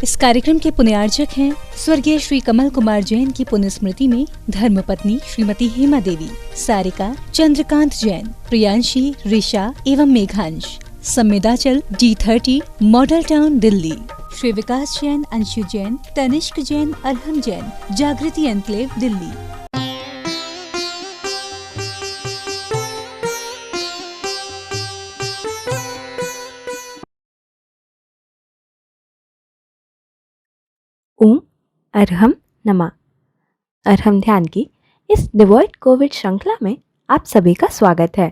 इस कार्यक्रम के पुण्यार्चक हैं स्वर्गीय श्री कमल कुमार जैन की पुण्य स्मृति में धर्मपत्नी श्रीमती हेमा देवी, सारिका, चंद्रकांत जैन, प्रियांशी, ऋषा एवं Meghansh. Samvedachal D30 Model Town Delhi. Shri Vikas Jain, Anshu Jain, Tanishk Jain, Arham Jain, Jagriti Enclave Delhi. ओम अरहम नमा। अरहम ध्यान की इस डिवॉइड कोविड श्रृंखला में आप सभी का स्वागत है।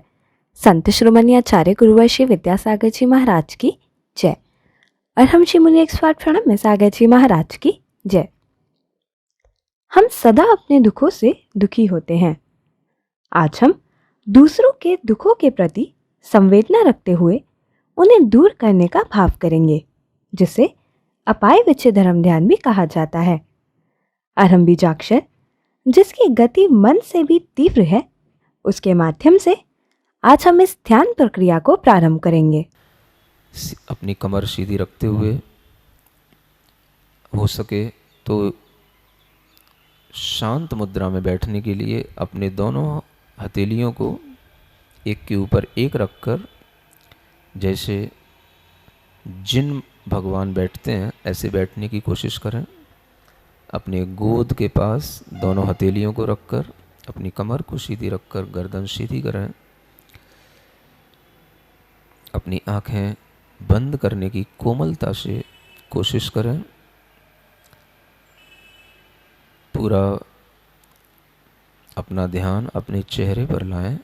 संत शिरोमणि आचार्य गुरुवर श्री विद्यासागर जी महाराज की जय। अरहम श्री मुनि एक्सपर्ट प्रणव में सागर जी महाराज की जय। हम सदा अपने दुखों से दुखी होते हैं। आज हम दूसरों के दुखों के प्रति संवेदना रखते हुए उन्हें दूर करने का भाव करेंगे, जिसे अपाय विचय धर्म ध्यान भी कहा जाता है। अरहम बीजाक्षर, जिसकी गति मन से भी तीव्र है, उसके माध्यम से आज हम इस ध्यान प्रक्रिया को प्रारंभ करेंगे। अपनी कमर सीधी रखते हुए हो सके तो शांत मुद्रा में बैठने के लिए अपने दोनों हथेलियों को एक के ऊपर एक रखकर, जैसे जिन भगवान बैठते हैं ऐसे बैठने की कोशिश करें। अपने गोद के पास दोनों हथेलियों को रखकर अपनी कमर को सीधी रखकर गर्दन सीधी करें। अपनी आंखें बंद करने की कोमलता से कोशिश करें। पूरा अपना ध्यान अपने चेहरे पर लाएं।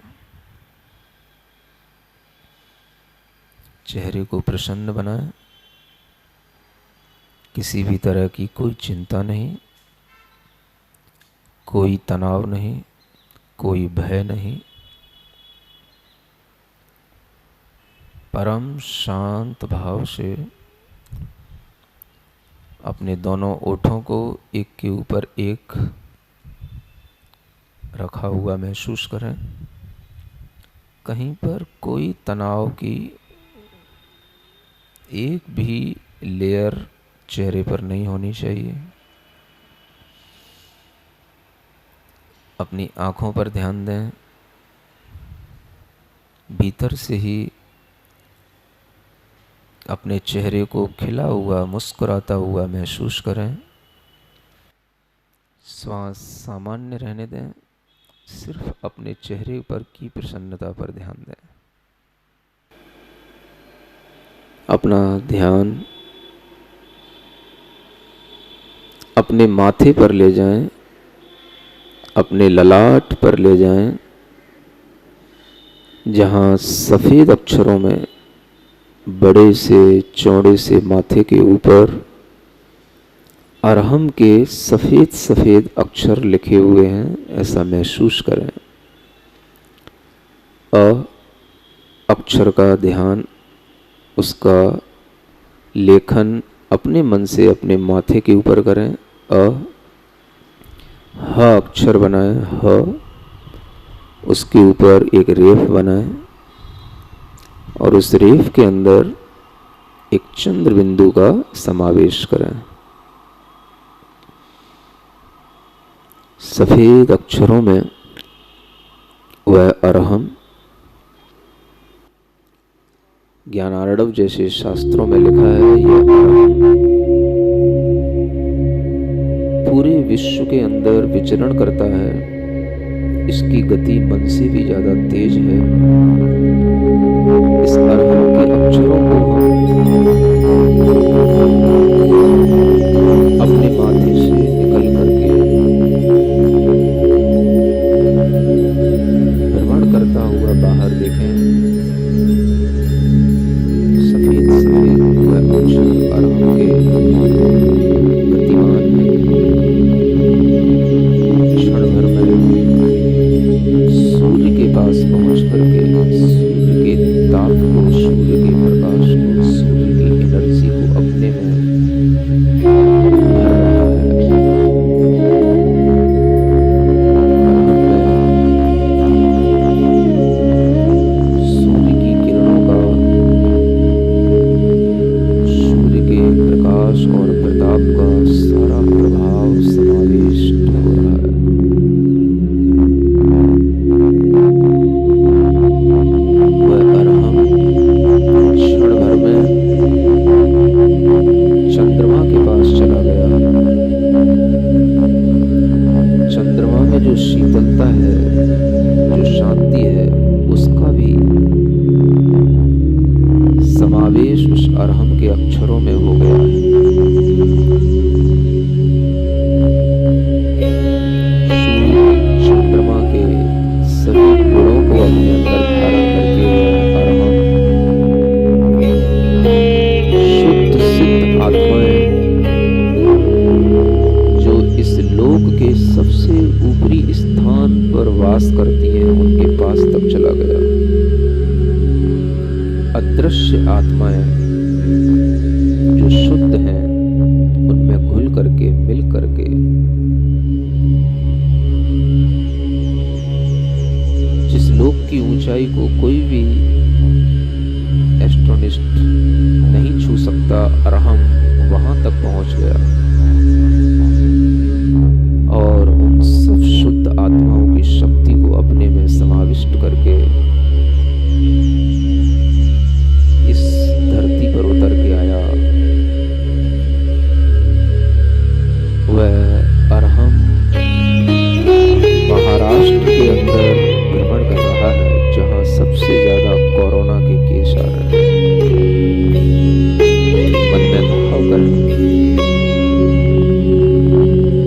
चेहरे को प्रसन्न बनाएं। किसी भी तरह की कोई चिंता नहीं, कोई तनाव नहीं, कोई भय नहीं। परम शांत भाव से अपने दोनों ओठों को एक के ऊपर एक रखा हुआ महसूस करें। कहीं पर कोई तनाव की एक भी लेयर चेहरे पर नहीं होनी चाहिए। अपनी आँखों पर ध्यान दें। भीतर से ही अपने चेहरे को खिला हुआ, मुस्कुराता हुआ महसूस करें। श्वास सामान्य रहने दें। सिर्फ अपने चेहरे पर की प्रसन्नता पर ध्यान दें। अपना ध्यान अपने माथे पर ले जाएं, अपने ललाट पर ले जाएं, जहां सफ़ेद अक्षरों में बड़े से चौड़े से माथे के ऊपर अरहम के सफ़ेद सफ़ेद अक्षर लिखे हुए हैं, ऐसा महसूस करें। अ अक्षर का ध्यान, उसका लेखन अपने मन से अपने माथे के ऊपर करें। ह अक्षर बनाएं। ह, उसके ऊपर एक रेफ बनाएं और उस रेफ के अंदर एक चंद्र बिंदु का समावेश करें। सफेद अक्षरों में वह अरहम, ज्ञानार्णव जैसे शास्त्रों में लिखा है, यह अरहम पूरे विश्व के अंदर विचरण करता है। इसकी गति मन से भी ज्यादा तेज है। इस अरहम के अक्षरों को अपने माथे से निकल करके भ्रमण करता हुआ बाहर देखें। सफेद सफेद वह अक्षर अरहम के गतिमान है। क्षण भर में सूर्य के पास पहुंच करके सूर्य के ताप को, सूर्य के प्रकाश को सारा प्रभाव समाविष्ट हो रहा है। वह अरहम क्षण भर में चंद्रमा के पास चला गया। चंद्रमा में जो शीतलता है, जो शांति है, उसका भी समावेश उस अरहम के अक्षरों में हो गया है। चंद्रमा के सभी गुणों को अपने अंदर धारण करके अरहम शुद्ध सिद्ध आत्माएं जो इस लोक के सबसे ऊपरी स्थान पर वास करती हैं, उनके पास तक चला गया। अदृश्य आत्माएं जो शुद्ध हैं, उनमें घुल करके, मिल करके जिस लोक की ऊंचाई को कोई भी एस्ट्रोनिस्ट नहीं छू सकता, अरहम वहां तक पहुंच गया और उन सब शुद्ध आत्माओं की शक्ति को अपने में समाविष्ट करके इस धरती पर उतर के आया। वह अरहम महाराष्ट्र के अंदर भ्रमण कर रहा है, जहां सबसे ज्यादा कोरोना के केस आ रहे हैं। मन में भाव करें,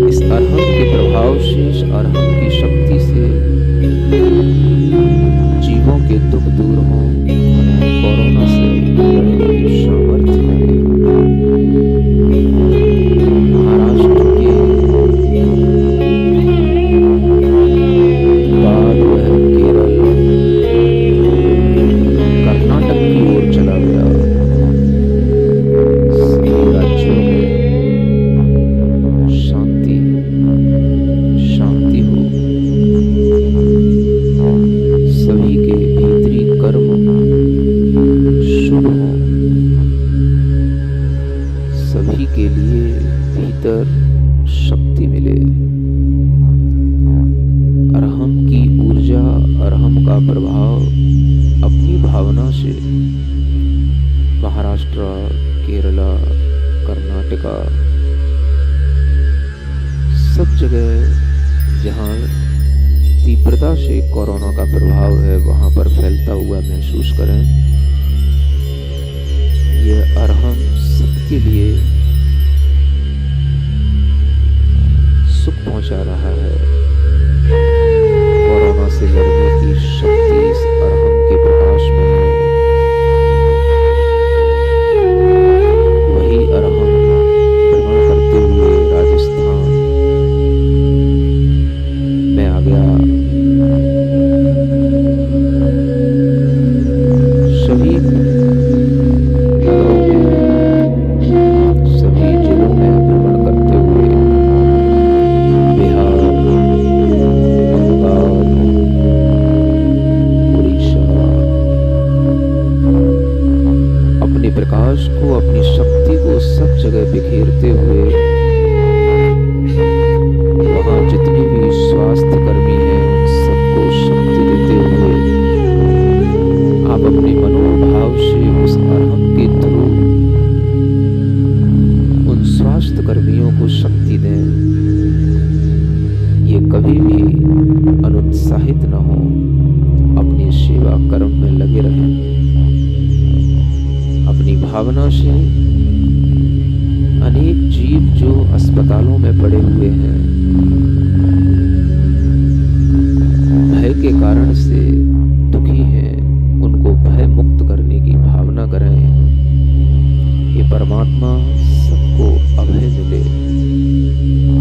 इस अरहम के प्रभाव से, इस अरहम की शक्ति से जीवों के दुख दूर हों, कोरोना से लड़ने की सामर्थ्य मिले। महाराष्ट्र के बाद वह केरल, कर्नाटक की ओर चला गया। सभी राज्यों में शांति शांति हो, सभी के भीतरी कर्म शुभ हो, सभी के लिए भीतर शक्ति मिले। अरहम की ऊर्जा, अरहम का प्रभाव अपनी भावना से महाराष्ट्र, केरला, कर्नाटका, सब जगह जहाँ तीव्रता से कोरोना का प्रभाव है, वहां पर फैलता हुआ महसूस करें। यह अरहम सबके लिए सुख पहुंचा रहा है। कोरोना से लड़ने की शक्ति इस अरहम के प्रकाश में है। वही अरहम भ्रमण करते हुए राजस्थान में आ गया। सभी नगरों में, सभी जिलों में भ्रमण करते हुए बिहार, बंगाल, उड़ीसा अपने प्रकाश को, अपनी शक्ति को सब जगह बिखेरते हुए वहां जितने भी स्वास्थ्य कर्मी हैं, उन सबको शक्ति देते हुए आप अपने मनोभाव से उस अरहम के थ्रू उन स्वास्थ्य कर्मियों को शक्ति दें। ये कभी भी अनुत्साहित न हो, अपनी सेवा कर्म में लगे रहें। अपनी भावना से अनेक जीव जो अस्पतालों में पड़े हुए हैं, भय के कारण से दुखी हैं, उनको भय मुक्त करने की भावना करें। ये परमात्मा सबको अभय मिले।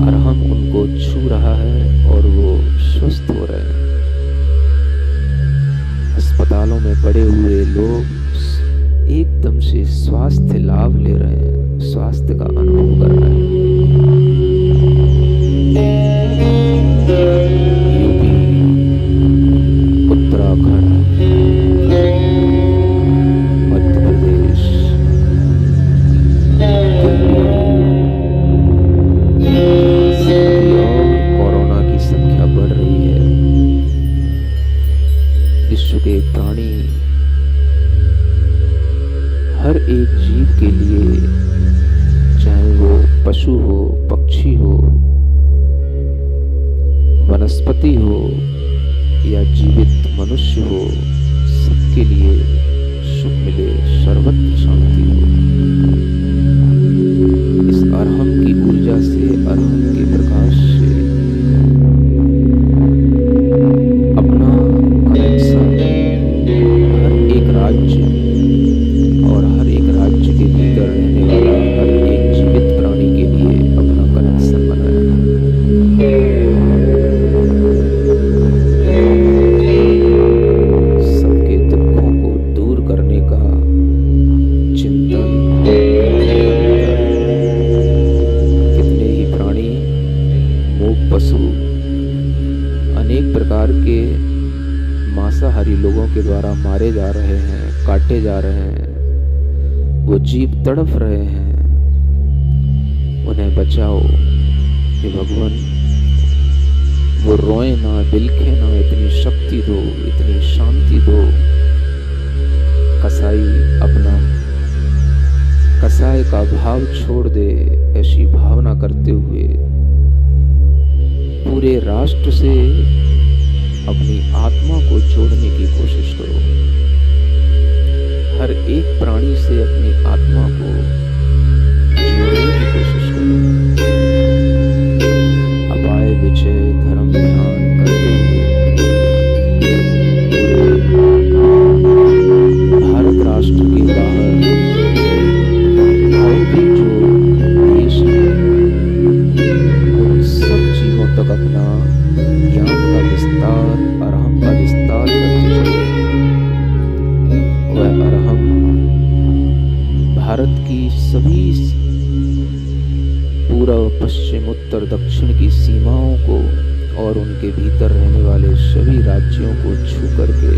अरहम उनको छू रहा है और वो स्वस्थ हो रहे हैं। अस्पतालों में पड़े हुए लोग एकदम से स्वास्थ्य लाभ ले रहे हैं, स्वास्थ्य का अनुभव कर रहे हैं। यूपी, उत्तराखंड, मध्य प्रदेश, दिल्ली, जीव के लिए, चाहे वो पशु हो, पक्षी हो, वनस्पति हो या जीवित मनुष्य हो, सबके लिए सुख मिले, सर्वत्र शांति हो। इस अरहम की ऊर्जा से, अरहम के प्रकाश से अपना कनेक्शन हर एक राज्य और हर एक राज्य के भीतर रहने वाला हर एक जीवित प्राणी के लिए अपना कनेक्शन बनाया। सबके दुखों को दूर करने का चिंतन। कितने ही प्राणी, मूक पशु, अनेक प्रकार के मांसाहारी लोगों के द्वारा मारे जा रहे हैं, काटे जा रहे हैं। वो जीव तड़प रहे हैं, उन्हें बचाओ हे भगवान। वो रोए ना, बिलखे ना, इतनी शक्ति दो, इतनी शांति दो। कसाई अपना कसाई का भाव छोड़ दे, ऐसी भावना करते हुए पूरे राष्ट्र से अपनी आत्मा को जोड़ने की कोशिश करो। हर एक प्राणी से अपनी आत्मा को जोड़ने की कोशिश करो। अपाय विजय धर्म ध्यान करते हुए भारत राष्ट्र के बाहर और भी जो देश हैं, उन सब जीवों तक अपना ज्ञान का विस्तार, अरहम का विस्तार करते चलो। वह अरहम भारत की सभी पूर्व, पश्चिम, उत्तर, दक्षिण की सीमाओं को और उनके भीतर रहने वाले सभी राज्यों को छू करके,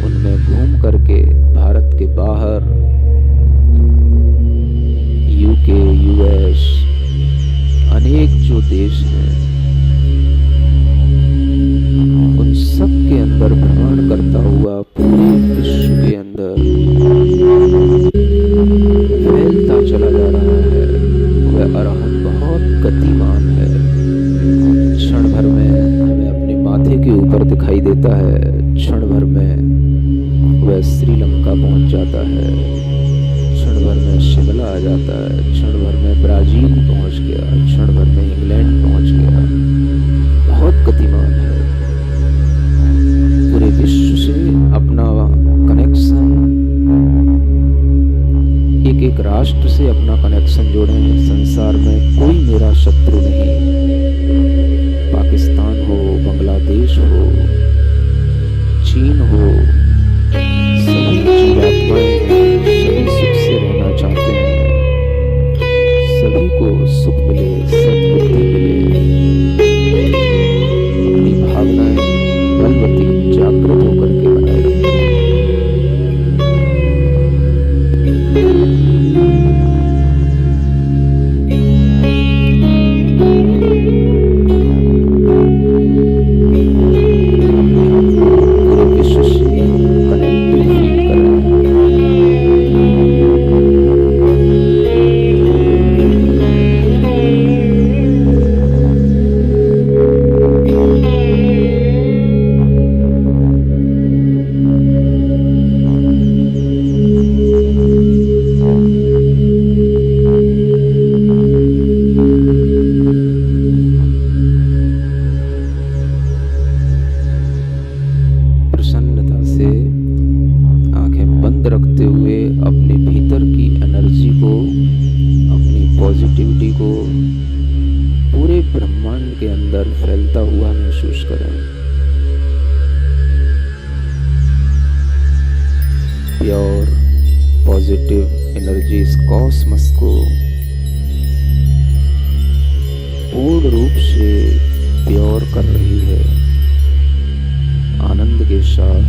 उनमें घूम करके भारत के बाहर यूके, यूएस, अनेक जो देश हैं, उन सब के अंदर भ्रमण करता हुआ पूरे विश्व के अंदर फैलता चला जा रहा है। वह अरहम बहुत गतिमान है। क्षण भर में हमें अपने माथे के ऊपर दिखाई देता है, क्षण भर में वह श्रीलंका पहुंच जाता है, क्षण भर में शिमला आ जाता है, क्षण भर में ब्राजील पहुंच गया, क्षण भर में इंग्लैंड पहुंच गया। बहुत गतिमान है। पूरे विश्व से अपना कनेक्शन, एक एक राष्ट्र से अपना कनेक्शन जोड़े हैं। संसार में कोई मेरा शत्रु नहीं। पाकिस्तान हो, बांग्लादेश हो, चीन हो, सभी जीवात्माएं हैं, सभी सुख से रहना चाहते हैं। सभी को सुख मिले, सद्बुद्धि मिले, अपनी भावनाएं बलवती जागृत होकर के बनाए रखें। पूरे विश्व से कनेक्टेड फील करें। प्रसन्नता से आंखें बंद रखते हुए अपने भीतर की एनर्जी को, अपनी पॉजिटिविटी को पूरे ब्रह्मांड के अंदर फैलता हुआ महसूस करें। प्योर पॉजिटिव एनर्जी इस कॉस्मस को पूर्ण रूप से प्योर कर रही है। आनंद के साथ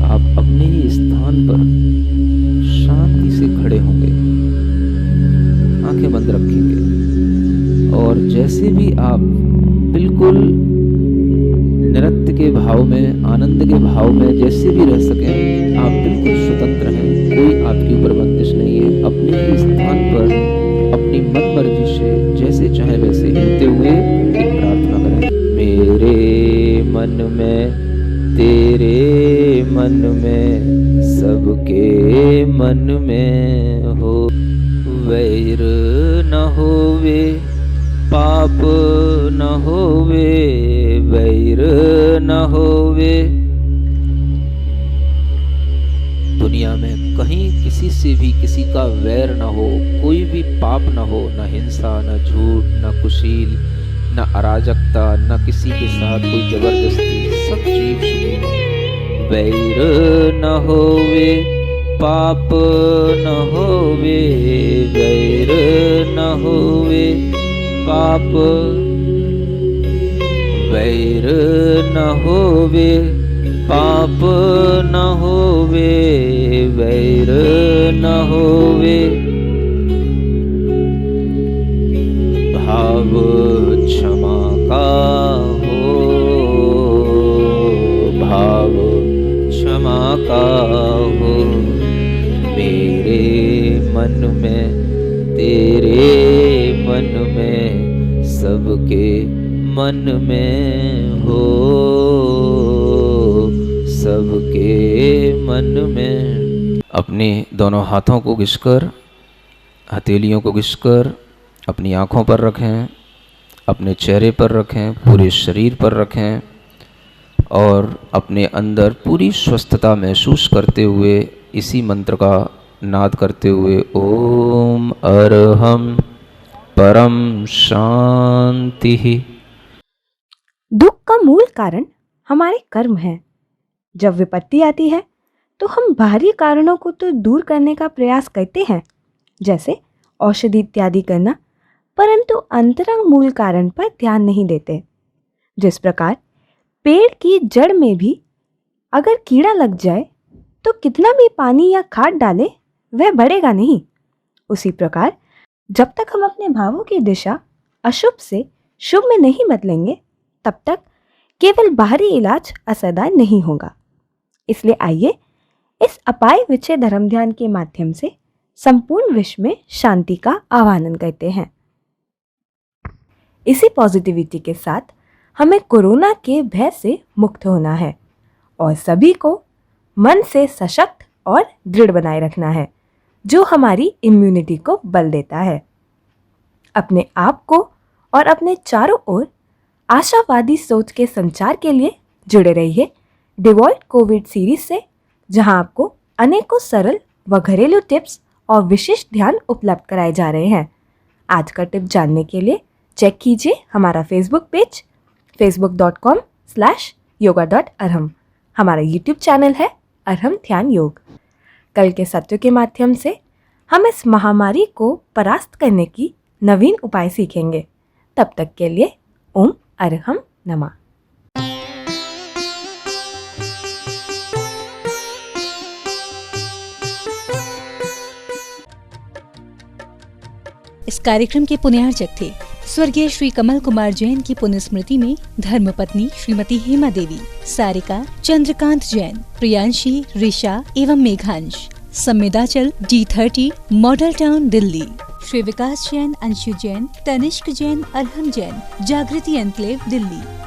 आप अपने ही स्थान पर शांति से खड़े होंगे, आंखें बंद रखेंगे और जैसे भी आप बिल्कुल नृत्य के भाव भाव में, आनंद के भाव में जैसे भी रह सकें, आप बिल्कुल स्वतंत्र हैं, कोई आपके ऊपर बंदिश नहीं है। अपने ही स्थान पर अपनी मन मर्जी से जैसे चाहे वैसे हिलते हुए एक प्रार्थना करें। मेरे मन में, तेरे मन में, सबके मन में हो, वैर न होवे, पाप न होवे, वैर न होवे। दुनिया में कहीं किसी से भी किसी का वैर न हो, कोई भी पाप न हो, न हिंसा, न झूठ, न कुशील, न अराजकता, न किसी के साथ कोई जबरदस्ती, सब जीव सुखी हो। वैर न होवे, पाप न होवे, वैर न होवे, पाप, वैर न होवे, पाप न होवे, वैर न होवे। भाव क्षमा का हो, भाव क्षमा का हो, मेरे मन में, तेरे मन में, सबके मन में हो, सबके मन में। अपने दोनों हाथों को घिसकर, हथेलियों को घिसकर अपनी आँखों पर रखें, अपने चेहरे पर रखें, पूरे शरीर पर रखें और अपने अंदर पूरी स्वस्थता महसूस करते हुए इसी मंत्र का नाद करते हुए ओम अरहम परम शांति। दुख का मूल कारण हमारे कर्म है। जब विपत्ति आती है तो हम बाहरी कारणों को तो दूर करने का प्रयास करते हैं, जैसे औषधि इत्यादि करना, परंतु अंतरंग मूल कारण पर ध्यान नहीं देते। जिस प्रकार पेड़ की जड़ में भी अगर कीड़ा लग जाए तो कितना भी पानी या खाद डाले वह बढ़ेगा नहीं। उसी प्रकार जब तक हम अपने भावों की दिशा अशुभ से शुभ में नहीं बदलेंगे, तब तक केवल बाहरी इलाज असरदार नहीं होगा। इसलिए आइए इस अपाय विचय धर्म ध्यान के माध्यम से संपूर्ण विश्व में शांति का आह्वान करते हैं। इसी पॉजिटिविटी के साथ हमें कोरोना के भय से मुक्त होना है और सभी को मन से सशक्त और दृढ़ बनाए रखना है, जो हमारी इम्यूनिटी को बल देता है। अपने आप को और अपने चारों ओर आशावादी सोच के संचार के लिए जुड़े रहिए डिवॉल्ट कोविड सीरीज से, जहां आपको अनेकों सरल व घरेलू टिप्स और विशिष्ट ध्यान उपलब्ध कराए जा रहे हैं। आज का टिप जानने के लिए चेक कीजिए हमारा फेसबुक पेज facebook.com/yoga.arham। हमारा यूट्यूब चैनल है अरहम ध्यान योग। कल के सत्यों के माध्यम से हम इस महामारी को परास्त करने की नवीन उपाय सीखेंगे। तब तक के लिए ओम अरहम नमः। इस कार्यक्रम के पुण्यार्चक थे स्वर्गीय श्री कमल कुमार जैन की पुण्य स्मृति में धर्मपत्नी श्रीमती हेमा देवी, सारिका, चंद्रकांत जैन, प्रियांशी, ऋषा एवं Meghansh. Samvedachal D30 Model Town Delhi. Shri Vikas Jain, Anshu Jain, Tanishk Jain, Arham Jain, Jagriti Enclave Delhi.